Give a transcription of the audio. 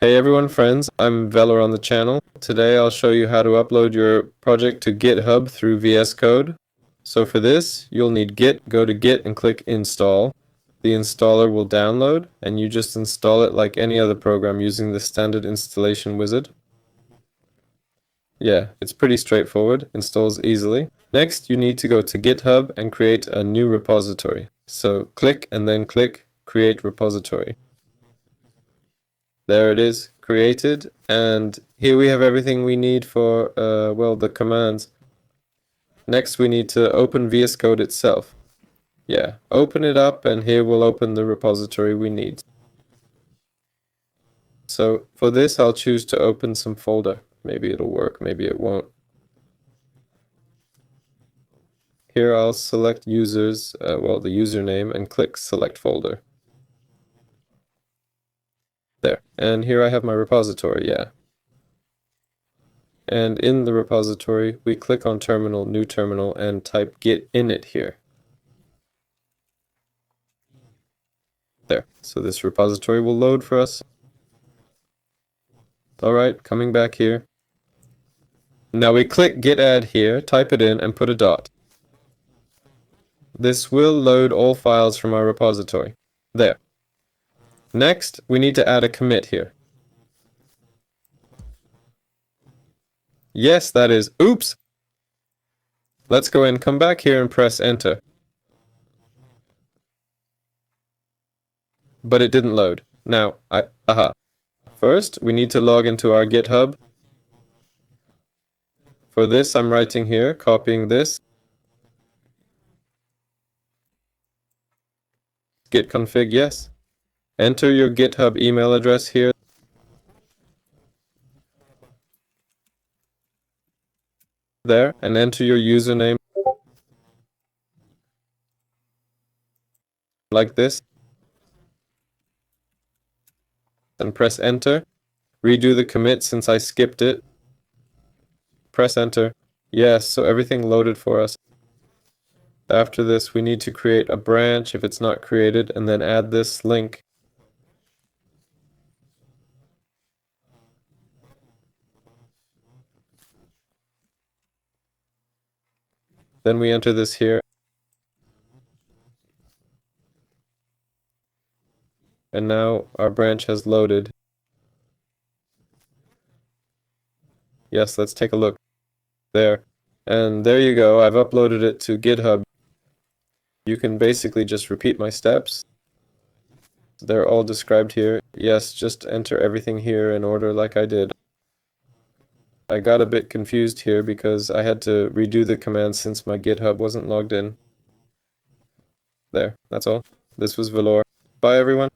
Hey everyone, friends, I'm Velar on the channel. Today I'll show you how to upload your project to GitHub through VS Code. So for this, you'll need Git, go to Git and click Install. The installer will download, and you just install it like any other program using the standard installation wizard. Yeah, it's pretty straightforward, installs easily. Next, you need to go to GitHub and create a new repository. So click and then click Create Repository. There it is, created, and here we have everything we need for, well, the commands. Next, we need to open VS Code itself. Yeah, open it up, and here we'll open the repository we need. So for this, I'll choose to open some folder. Maybe it'll work, maybe it won't. Here I'll select users, well, the username, and click select folder. There, and here I have my repository, yeah. And in the repository, we click on terminal, new terminal, and type git init here. There, so this repository will load for us. Alright, coming back here. Now we click git add here, type it in, and put a dot. This will load all files from our repository. There. Next, we need to add a commit here. Yes, that is, oops! Let's go in, come back here and press enter. But it didn't load. Now, First, we need to log into our GitHub. For this, I'm writing here, copying this. Git config, yes. Enter your GitHub email address here. There, and enter your username like this. And press enter. Redo the commit since I skipped it. Press enter. Yes, so everything loaded for us. After this, we need to create a branch if it's not created, and then add this link. Then we enter this here. And now our branch has loaded. Yes, let's take a look. There. And there you go. I've uploaded it to GitHub. You can basically just repeat my steps. They're all described here. Yes, just enter everything here in order like I did. I got a bit confused here because I had to redo the command since my GitHub wasn't logged in. There, that's all. This was Valor. Bye everyone.